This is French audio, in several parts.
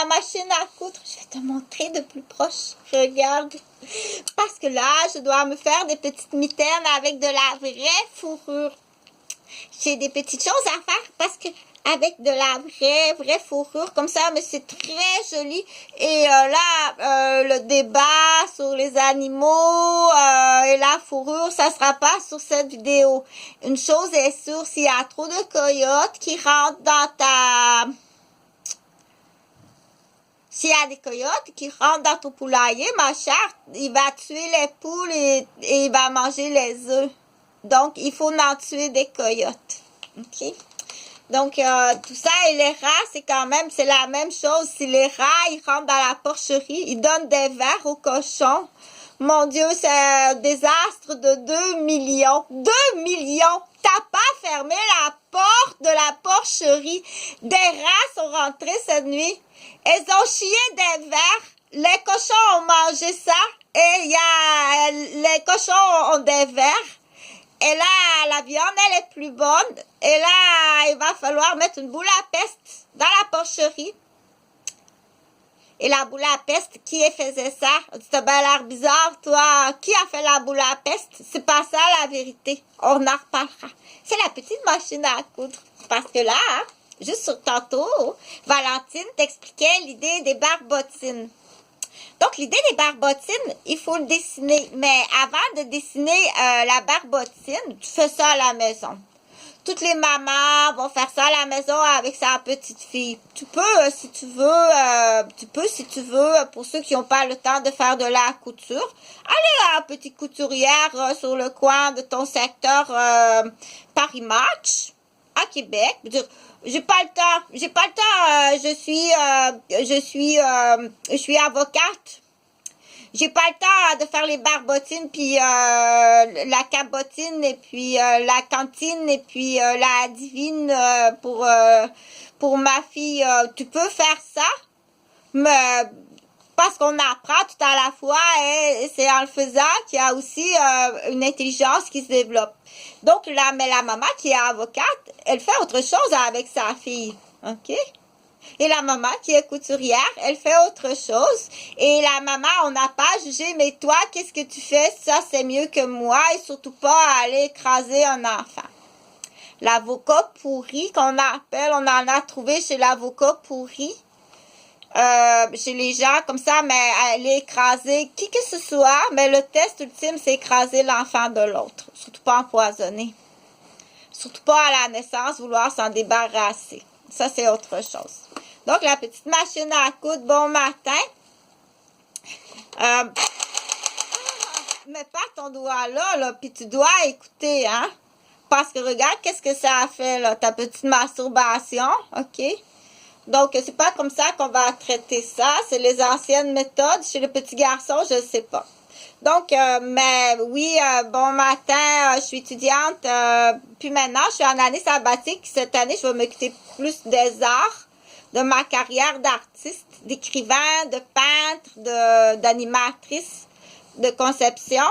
ma machine à coudre. Je vais te montrer de plus proche. Regarde. Parce que là, je dois me faire des petites mitaines avec de la vraie fourrure. J'ai des petites choses à faire parce que avec de la vraie fourrure, comme ça, mais c'est très joli. Et le débat sur les animaux et la fourrure, ça sera pas sur cette vidéo. Une chose est sûre, s'il y a trop de coyotes qui rentrent dans ta... S'il y a des coyotes qui rentrent dans ton poulailler, ma chère, il va tuer les poules et il va manger les œufs. Donc, il faut en tuer des coyotes. OK? Donc, tout ça, et les rats, c'est quand même, c'est la même chose. Si les rats, ils rentrent dans la porcherie, ils donnent des vers aux cochons. Mon Dieu, c'est un désastre de 2 millions. 2 millions! T'as pas fermé la porte de la porcherie. Des rats sont rentrés cette nuit. Ils ont chié des vers. Les cochons ont mangé ça. Et les cochons ont des vers. Et là, la viande, elle est plus bonne. Et là, il va falloir mettre une boule à peste dans la porcherie. Et la boule à peste, qui faisait ça? Ça m'a l'air bizarre, toi. Qui a fait la boule à peste? C'est pas ça, la vérité. On en reparlera. C'est la petite machine à coudre. Parce que là, juste sur tantôt, Valentine t'expliquait l'idée des barbotines. Donc, l'idée des barbotines, il faut le dessiner. Mais avant de dessiner la barbotine, tu fais ça à la maison. Toutes les mamans vont faire ça à la maison avec sa petite fille. Tu peux, si tu veux, pour ceux qui n'ont pas le temps de faire de la couture, aller à la petite couturière sur le coin de ton secteur Paris Match, à Québec. J'ai pas le temps, je suis avocate. J'ai pas le temps de faire les barbotines, puis la cabotine, et puis la cantine, et puis la divine pour ma fille. Tu peux faire ça, mais parce qu'on apprend tout à la fois, et c'est en le faisant qu'il y a aussi une intelligence qui se développe. Donc, mais la maman qui est avocate, elle fait autre chose avec sa fille, OK? Et la maman qui est couturière, elle fait autre chose. Et la maman, on n'a pas jugé, mais toi, qu'est-ce que tu fais? Ça, c'est mieux que moi. Et surtout pas aller écraser un enfant. L'avocat pourri qu'on appelle, on en a trouvé chez l'avocat pourri. Chez les gens comme ça, mais aller écraser qui que ce soit. Mais le test ultime, c'est écraser l'enfant de l'autre. Surtout pas empoisonner. Surtout pas à la naissance, vouloir s'en débarrasser. Ça, c'est autre chose. Donc, la petite machine à coudre, bon matin. Mets pas ton doigt là, puis tu dois écouter, hein. Parce que regarde, qu'est-ce que ça a fait, là, ta petite masturbation, OK? Donc, c'est pas comme ça qu'on va traiter ça. C'est les anciennes méthodes. Chez le petit garçon, je ne sais pas. Donc, mais oui, bon matin, je suis étudiante. Puis maintenant, je suis en année sabbatique. Cette année, je vais m'occuper plus des arts, de ma carrière d'artiste, d'écrivain, de peintre, d'animatrice, de conception.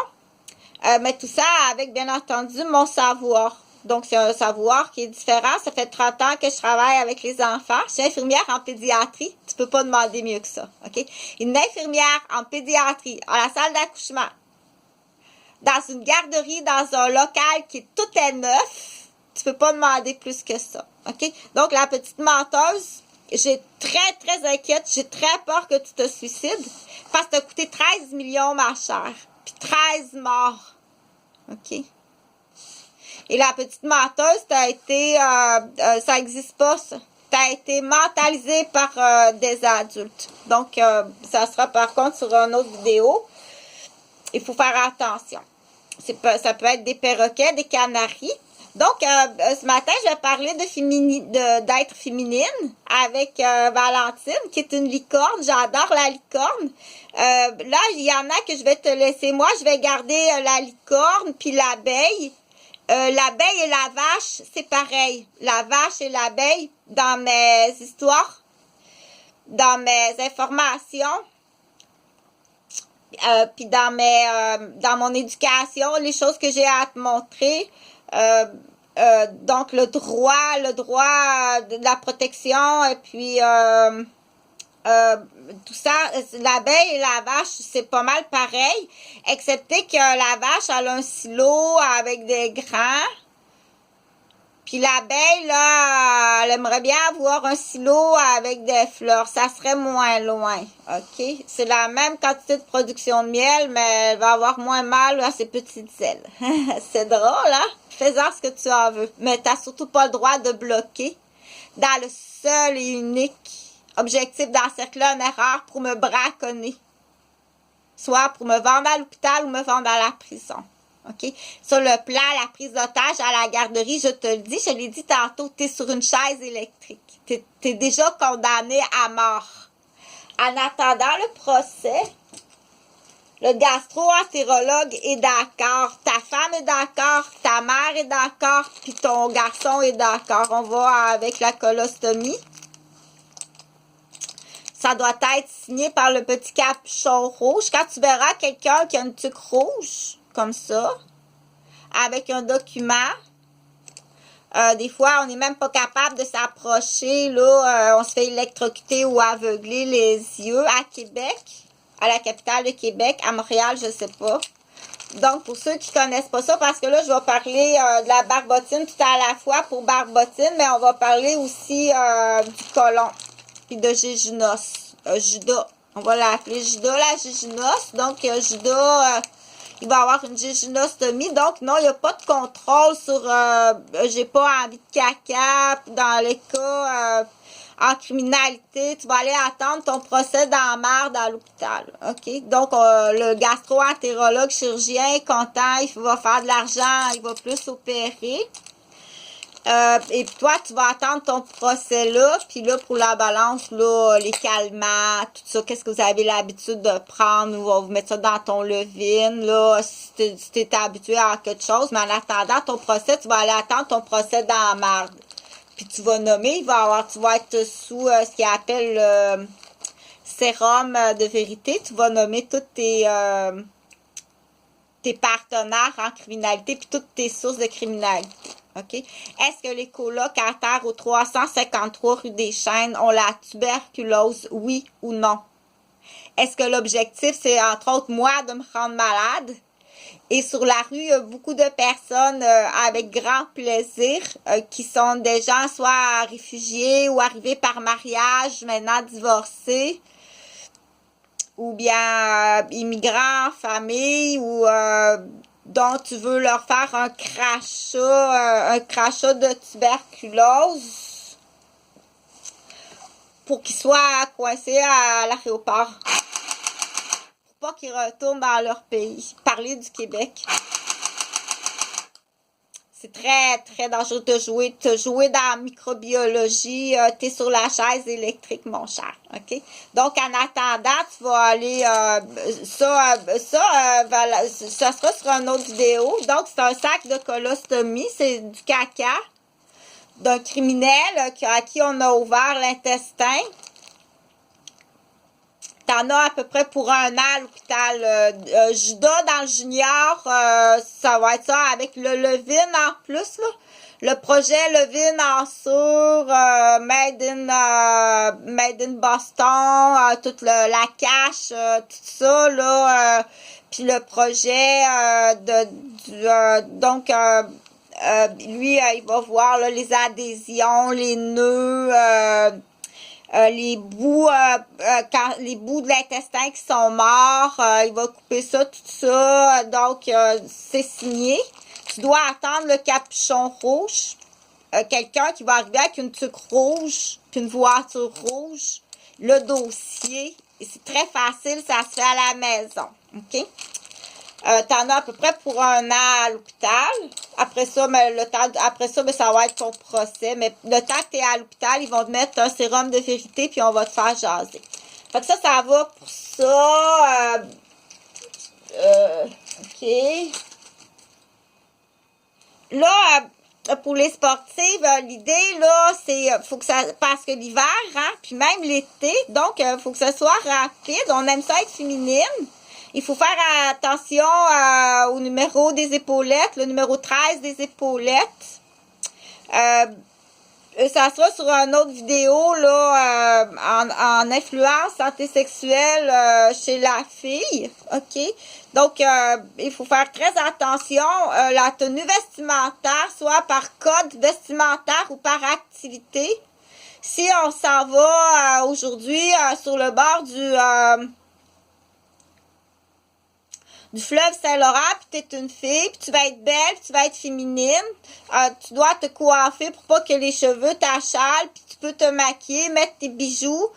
Mais tout ça avec, bien entendu, mon savoir. Donc, c'est un savoir qui est différent. Ça fait 30 ans que je travaille avec les enfants. Je suis infirmière en pédiatrie. Tu peux pas demander mieux que ça, OK? Une infirmière en pédiatrie, à la salle d'accouchement, dans une garderie, dans un local qui est tout est neuf. Tu peux pas demander plus que ça, OK? Donc, la petite menteuse, j'ai très inquiète. J'ai très peur que tu te suicides parce que tu as coûté 13 millions, ma chère. Puis 13 morts, OK? Et la petite menteuse, ça n'existe pas, ça. T'as été mentalisée par des adultes. Donc, ça sera par contre sur une autre vidéo. Il faut faire attention. Ça peut être des perroquets, des canaris. Donc, ce matin, je vais parler d'être féminine avec Valentine, qui est une licorne. J'adore la licorne. Là, il y en a que je vais te laisser. Moi, je vais garder la licorne puis l'abeille. L'abeille et la vache, c'est pareil. La vache et l'abeille, dans mes histoires, dans mes informations, puis dans mon éducation, les choses que j'ai à te montrer, donc le droit de la protection, et puis tout ça, l'abeille et la vache, c'est pas mal pareil, excepté que la vache, elle a un silo avec des grains. Puis l'abeille, là, elle aimerait bien avoir un silo avec des fleurs. Ça serait moins loin, OK? C'est la même quantité de production de miel, mais elle va avoir moins mal à ses petites ailes. C'est drôle, hein? Fais-en ce que tu en veux. Mais t'as surtout pas le droit de bloquer dans le seul et unique objectif d'encercler une erreur pour me braconner. Soit pour me vendre à l'hôpital ou me vendre à la prison. OK? Sur le plan, la prise d'otage à la garderie, je te le dis, je l'ai dit tantôt, tu es sur une chaise électrique. Tu es déjà condamné à mort. En attendant le procès, le gastro-entérologue est d'accord, ta femme est d'accord, ta mère est d'accord, puis ton garçon est d'accord. On va avec la colostomie. Ça doit être signé par le petit capuchon rouge. Quand tu verras quelqu'un qui a une tuque rouge, comme ça, avec un document. Des fois, on n'est même pas capable de s'approcher. Là, on se fait électrocuter ou aveugler les yeux à Québec, à la capitale de Québec, à Montréal, je sais pas. Donc, pour ceux qui connaissent pas ça, parce que là, je vais parler de la barbotine tout à la fois pour barbotine, mais on va parler aussi du côlon, puis de Jéjunos, Judas. On va l'appeler Judas, la Jéjunos. Donc, Judas... il va avoir une jéjunostomie. Donc, non, il n'y a pas de contrôle sur j'ai pas envie de caca dans les cas en criminalité. Tu vas aller attendre ton procès dans la merde à l'hôpital. OK? Donc, le gastro-entérologue chirurgien est content, il va faire de l'argent, il va plus opérer. Et puis toi, tu vas attendre ton procès là, puis là, pour la balance, là, les calmants, tout ça, qu'est-ce que vous avez l'habitude de prendre, on va vous mettre ça dans ton levine, là, si t'es habitué à quelque chose, mais en attendant ton procès, tu vas aller attendre ton procès dans la marde. Puis tu vas nommer, tu vas être sous ce qu'il appelle le sérum de vérité, tu vas nommer tous tes partenaires en criminalité, puis toutes tes sources de criminalité. OK? Est-ce que les colocataires au 353 rue des Chênes ont la tuberculose, oui ou non? Est-ce que l'objectif, c'est entre autres moi de me rendre malade? Et sur la rue, il y a beaucoup de personnes avec grand plaisir qui sont des gens soit réfugiés ou arrivés par mariage, maintenant divorcés, ou bien immigrants en famille, ou dont tu veux leur faire un crachat de tuberculose pour qu'ils soient coincés à l'aéroport. Pour pas qu'ils retournent dans leur pays. Parler du Québec. C'est très, très dangereux de jouer dans la microbiologie. Tu es sur la chaise électrique, mon cher. OK? Donc, en attendant, tu vas aller... ça sera sur une autre vidéo. Donc, c'est un sac de colostomie. C'est du caca d'un criminel à qui on a ouvert l'intestin. T'en as à peu près pour 1 an à l'hôpital. Judas dans le junior, ça va être ça avec le Levine en plus, là. Le projet Levine en sur, Made in Boston, toute la cash, tout ça, là. Puis le projet lui, il va voir là, les adhésions, les nœuds, les bouts de l'intestin qui sont morts, il va couper ça, tout ça, donc c'est signé. Tu dois attendre le capuchon rouge, quelqu'un qui va arriver avec une tuque rouge, puis une voiture rouge, le dossier, et c'est très facile, ça se fait à la maison, OK? T'en as à peu près pour 1 an à l'hôpital. Après ça, ça va être ton procès. Mais le temps que tu es à l'hôpital, ils vont te mettre un sérum de vérité puis on va te faire jaser. Fait que ça va pour ça. OK. Là, pour les sportives, l'idée, là, c'est faut que ça. Parce que l'hiver, hein, puis même l'été, donc faut que ça soit rapide. On aime ça être féminine. Il faut faire attention au numéro des épaulettes, le numéro 13 des épaulettes. Ça sera sur une autre vidéo, là, en influence santé sexuelle chez la fille, OK? Donc, il faut faire très attention. La tenue vestimentaire, soit par code vestimentaire ou par activité. Si on s'en va aujourd'hui sur le bord du fleuve Saint-Laurent, puis t'es une fille, puis tu vas être belle, puis tu vas être féminine, tu dois te coiffer pour pas que les cheveux t'achalent, puis tu peux te maquiller, mettre tes bijoux.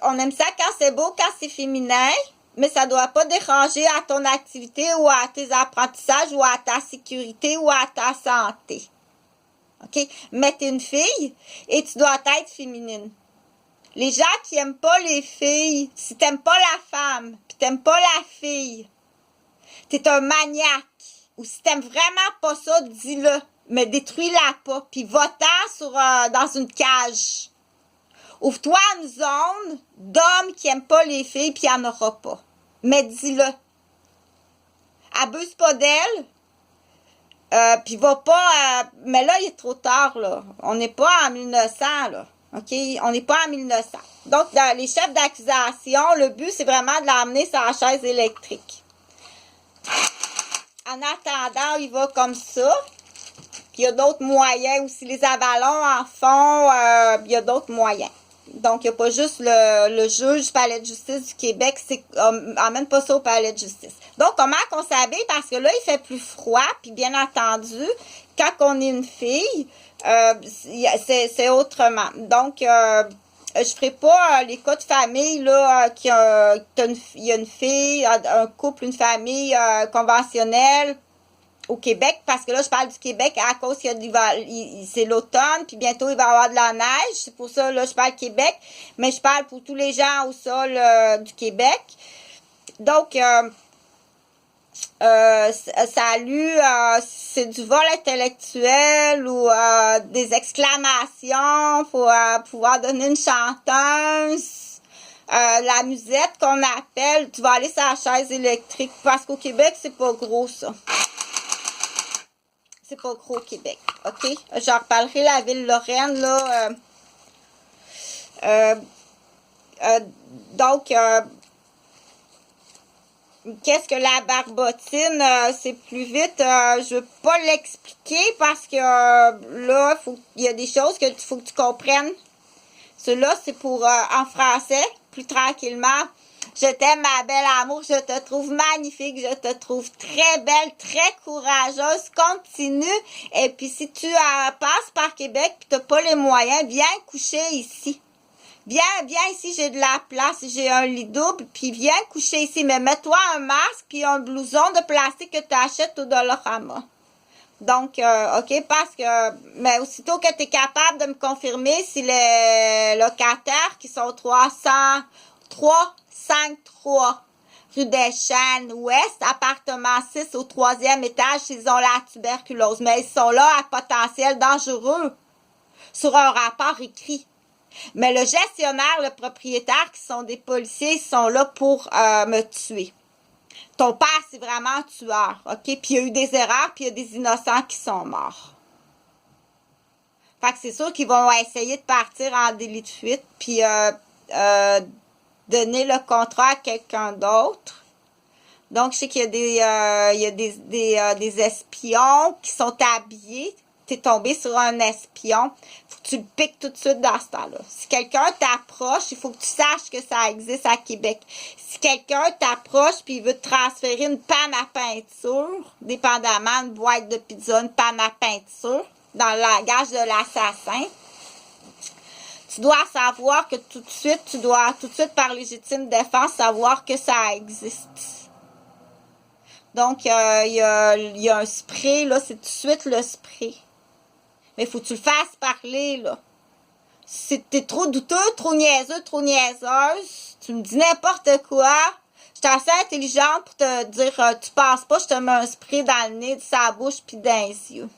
On aime ça quand c'est beau, quand c'est féminin, mais ça doit pas déranger à ton activité ou à tes apprentissages ou à ta sécurité ou à ta santé. OK? Mais t'es une fille et tu dois être féminine. Les gens qui aiment pas les filles, si t'aimes pas la femme, puis t'aimes pas la fille, t'es un maniaque. Ou si t'aimes vraiment pas ça, dis-le. Mais détruis-la pas. Puis va-t'en dans une cage. Ouvre-toi une zone d'hommes qui aiment pas les filles, puis il n'y en aura pas. Mais dis-le. Abuse pas d'elle. Puis va pas... mais là, il est trop tard, là. On n'est pas en 1900, là. OK? On n'est pas en 1900. Donc, dans les chefs d'accusation, le but, c'est vraiment de l'emmener sur la chaise électrique. En attendant, il va comme ça. Puis il y a d'autres moyens aussi. Les avalons en font, il y a d'autres moyens. Donc, il n'y a pas juste le juge du palais de justice du Québec. Emmène pas ça au palais de justice. Donc, comment qu'on s'habille? Parce que là, il fait plus froid. Puis bien entendu, quand on est une fille, c'est autrement. Donc, je ferai pas les cas de famille, là, il y a une fille, un couple, une famille conventionnelle au Québec, parce que là, je parle du Québec à cause qu'il y a c'est l'automne, puis bientôt, il va y avoir de la neige. C'est pour ça, là, je parle Québec, mais je parle pour tous les gens au sol du Québec. Donc, salut, c'est du vol intellectuel ou des exclamations pour pouvoir donner une chanteuse. La musette qu'on appelle, tu vas aller sur la chaise électrique, parce qu'au Québec, c'est pas gros, ça. C'est pas gros au Québec, OK? J'en reparlerai la ville Lorraine, là. Donc, qu'est-ce que la barbotine? C'est plus vite. Je veux pas l'expliquer parce que là, il y a des choses que faut que tu comprennes. Cela, c'est pour en français, plus tranquillement. Je t'aime, ma belle amour. Je te trouve magnifique. Je te trouve très belle, très courageuse. Continue. Et puis, si tu passes par Québec et tu n'as pas les moyens, viens coucher ici. Viens ici, j'ai de la place, j'ai un lit double, puis viens coucher ici. Mais mets-toi un masque puis un blouson de plastique que tu achètes au Dollarama. Donc, OK, parce que, mais aussitôt que tu es capable de me confirmer si les locataires qui sont 353 rue des Chênes Ouest, appartement 6 au 3e étage, ils ont la tuberculose. Mais ils sont là à potentiel dangereux sur un rapport écrit. Mais le gestionnaire, le propriétaire, qui sont des policiers, ils sont là pour me tuer. Ton père, c'est vraiment un tueur, OK? Puis il y a eu des erreurs, puis il y a des innocents qui sont morts. Fait que c'est sûr qu'ils vont essayer de partir en délit de fuite, puis donner le contrat à quelqu'un d'autre. Donc, je sais qu'il y a des espions qui sont habillés. T'es tombé sur un espion. Faut que tu le piques tout de suite dans ce temps-là. Si quelqu'un t'approche, il faut que tu saches que ça existe à Québec. Si quelqu'un t'approche puis il veut te transférer une panne à peinture, dépendamment, une boîte de pizza, une panne à peinture, dans le langage de l'assassin, tu dois savoir que tout de suite, par légitime défense, savoir que ça existe. Donc, il y a un spray, là, c'est tout de suite le spray. Mais il faut que tu le fasses parler, là. Si t'es trop douteux, trop niaiseux, trop niaiseuse, tu me dis n'importe quoi, je suis assez intelligente pour te dire, tu passes pas, je te mets un spray dans le nez, de sa bouche, puis dans les yeux.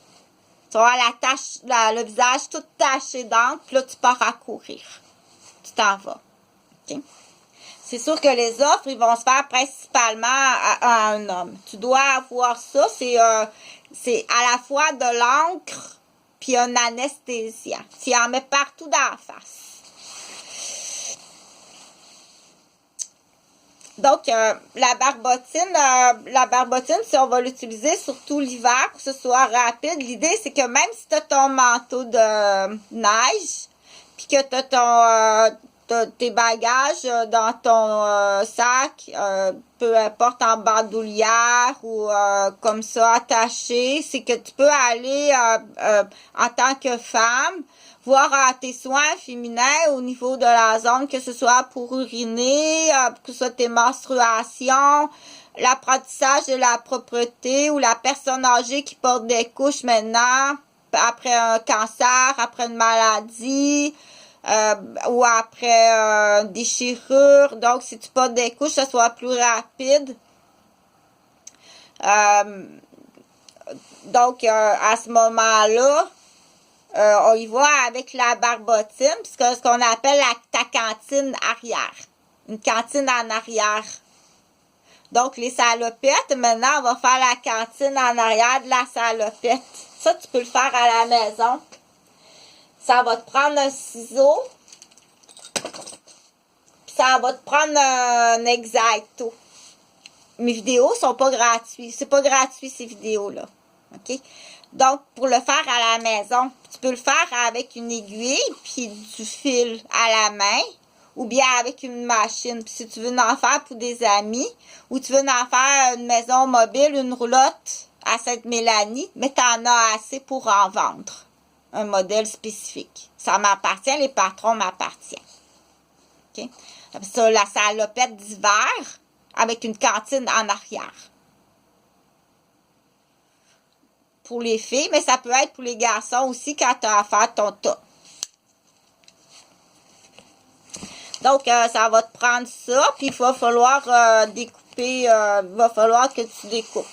Tu vas avoir le visage tout taché d'encre, puis là, tu pars à courir. Tu t'en vas. OK? C'est sûr que les offres, ils vont se faire principalement à un homme. Tu dois avoir ça. C'est à la fois de l'encre puis un anesthésiant. Tu en mets partout dans la face. Donc, la barbotine, si on va l'utiliser surtout l'hiver, pour que ce soit rapide, l'idée, c'est que même si tu as ton manteau de neige, puis que tu as tes bagages dans ton sac, peu importe en bandoulière ou comme ça, attaché, c'est que tu peux aller en tant que femme, voir tes soins féminins au niveau de la zone, que ce soit pour uriner, que ce soit tes menstruations, l'apprentissage de la propreté ou la personne âgée qui porte des couches maintenant, après un cancer, après une maladie, ou après une déchirure. Donc, si tu portes des couches, ça soit plus rapide. Donc, à ce moment-là, on y va avec la barbotine, puisque ce qu'on appelle ta cantine arrière. Une cantine en arrière. Donc, les salopettes, maintenant, on va faire la cantine en arrière de la salopette. Ça, tu peux le faire à la maison. Ça va te prendre un ciseau. Puis ça va te prendre un X-Acto. Mes vidéos sont pas gratuites. C'est pas gratuit, ces vidéos-là. OK? Donc, pour le faire à la maison, tu peux le faire avec une aiguille puis du fil à la main ou bien avec une machine. Puis si tu veux en faire pour des amis ou tu veux en faire une maison mobile, une roulotte à Sainte-Mélanie, mais tu en as assez pour en vendre. Un modèle spécifique. Ça m'appartient, les patrons m'appartiennent. OK? Après ça, la salopette d'hiver avec une cantine en arrière. Pour les filles, mais ça peut être pour les garçons aussi quand tu as à faire ton tas. Donc, ça va te prendre ça, puis il va falloir découper, il va falloir que tu découpes.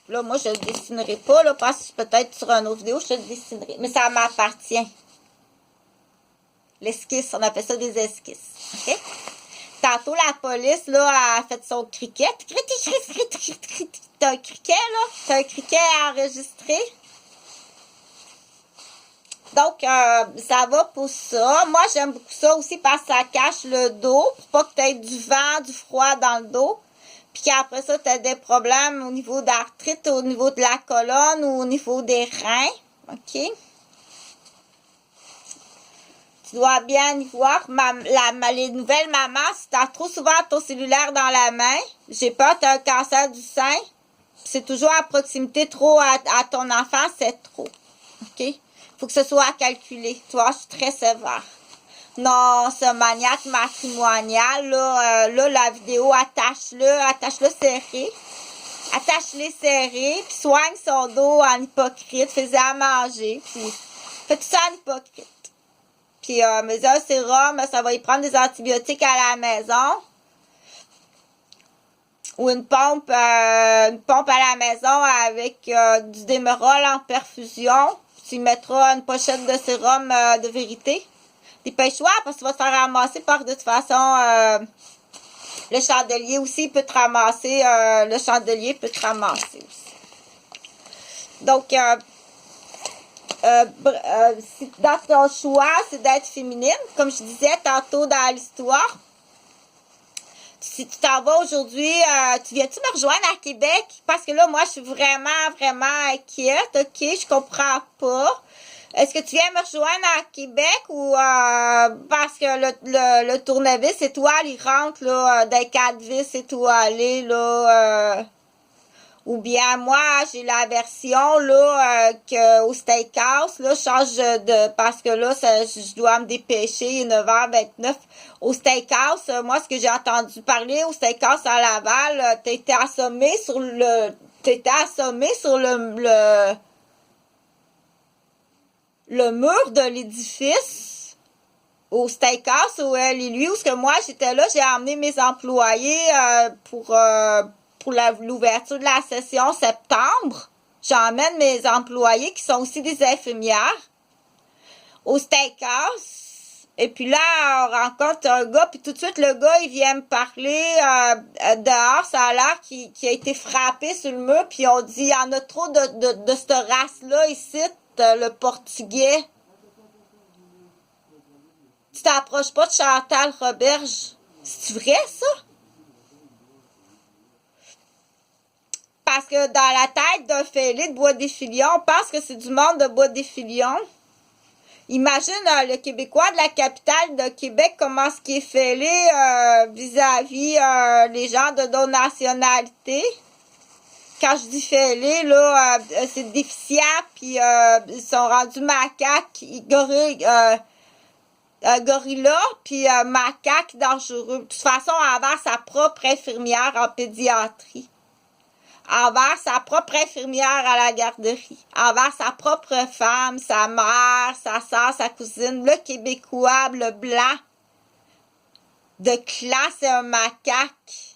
Là, moi, je ne le dessinerai pas, là, parce que peut-être sur une autre vidéo, je te le dessinerai. Mais ça m'appartient. L'esquisse, on appelle ça des esquisses. OK? Tantôt, la police, là, a fait son criquet. T'as un criquet, là? T'as un criquet enregistré? Donc, ça va pour ça. Moi, j'aime beaucoup ça aussi parce que ça cache le dos pour pas que tu aies du vent, du froid dans le dos. Puis qu'après ça, tu as des problèmes au niveau d'arthrite, au niveau de la colonne ou au niveau des reins. OK? Tu dois bien y voir. Les nouvelles mamans, si tu as trop souvent ton cellulaire dans la main, j'ai peur que tu as un cancer du sein. C'est toujours à proximité trop à ton enfant, c'est trop. OK? Faut que ce soit calculé. Tu vois, je suis très sévère. Non, ce maniaque matrimonial, là, la vidéo, attache-le serré. Attache-les serrés, puis soigne son dos en hypocrite, fais-le à manger, puis fais tout ça en hypocrite. Puis, mais un sérum, ça va y prendre des antibiotiques à la maison. Ou une pompe à la maison avec du Démerol en perfusion. Tu mettras une pochette de sérum de vérité. Dépêche-toi parce que tu vas te faire ramasser par de toute façon le chandelier aussi peut te ramasser. Le chandelier peut te ramasser aussi. Donc, dans ton choix, c'est d'être féminine. Comme je disais tantôt dans l'histoire. Si tu t'en vas aujourd'hui, tu viens-tu me rejoindre à Québec? Parce que là, moi, je suis vraiment, vraiment inquiète. OK, je comprends pas. Est-ce que tu viens me rejoindre à Québec ou parce que le tournevis étoile, il rentre là, des 4 vis étoilées, là. Ou bien moi, j'ai la version là que au steakhouse, là, je change de parce que là, je dois me dépêcher, 9h29. Au steakhouse, moi, ce que j'ai entendu parler au steakhouse à Laval, t'étais assommé sur le mur de l'édifice au steakhouse où elle et lui, où ce que moi j'étais là, j'ai emmené mes employés pour l'ouverture de la session septembre. J'emmène mes employés qui sont aussi des infirmières au steakhouse. Et puis là, on rencontre un gars, puis tout de suite, le gars, il vient me parler dehors. Ça a l'air qu'il a été frappé sur le mur, puis on dit, il y en a trop de cette race-là ici. le portugais. Tu t'approches pas de Chantal Roberge. C'est vrai, ça? Parce que dans la tête d'un fêlé de Bois-des-Filions, on pense que c'est du monde de Bois-des-Filions. Imagine le Québécois de la capitale de Québec, comment ce qui est fêlé vis-à-vis les gens de d'autres nationalités. Quand je dis fêlé, là, c'est déficient, puis ils sont rendus macaques, gorilla, puis macaque dangereux. De toute façon, envers sa propre infirmière en pédiatrie, envers sa propre infirmière à la garderie, envers sa propre femme, sa mère, sa soeur, sa cousine, le Québécois, le blanc de classe, c'est un macaque.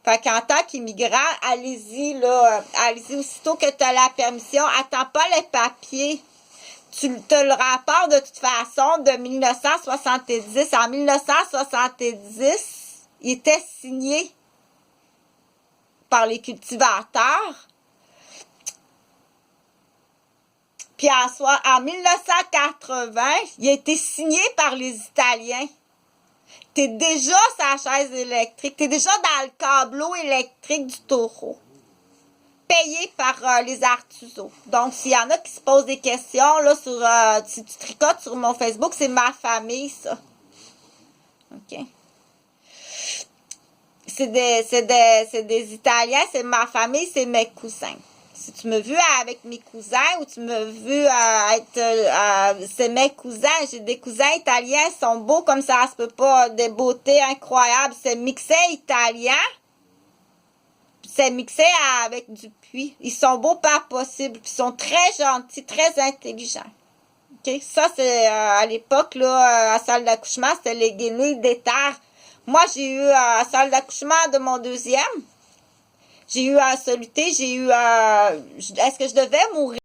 Fait qu'en tant qu'immigrant, allez-y, là, allez-y aussitôt que tu as la permission, attends pas les papiers. Tu te le rapportes de toute façon de 1970. En 1970, il était signé par les cultivateurs. Puis en 1980, il a été signé par les Italiens. T'es déjà sur la chaise électrique. T'es déjà dans le câbleau électrique du taureau. Payé par les artuseaux. Donc, s'il y en a qui se posent des questions, là, si tu tricotes sur mon Facebook, c'est ma famille, ça. OK? C'est des Italiens, c'est ma famille, c'est mes cousins. Si tu me veux avec mes cousins ou tu me veux c'est mes cousins. J'ai des cousins italiens, ils sont beaux comme ça se peut pas, des beautés incroyables. C'est mixé italien. C'est mixé avec du puits. Ils sont beaux pas possible. Ils sont très gentils, très intelligents. OK? Ça, c'est à l'époque, là, à la salle d'accouchement, c'était les guenilles d'éther. Moi, j'ai eu à la salle d'accouchement de mon deuxième. J'ai eu un soluté, j'ai eu est-ce que je devais mourir?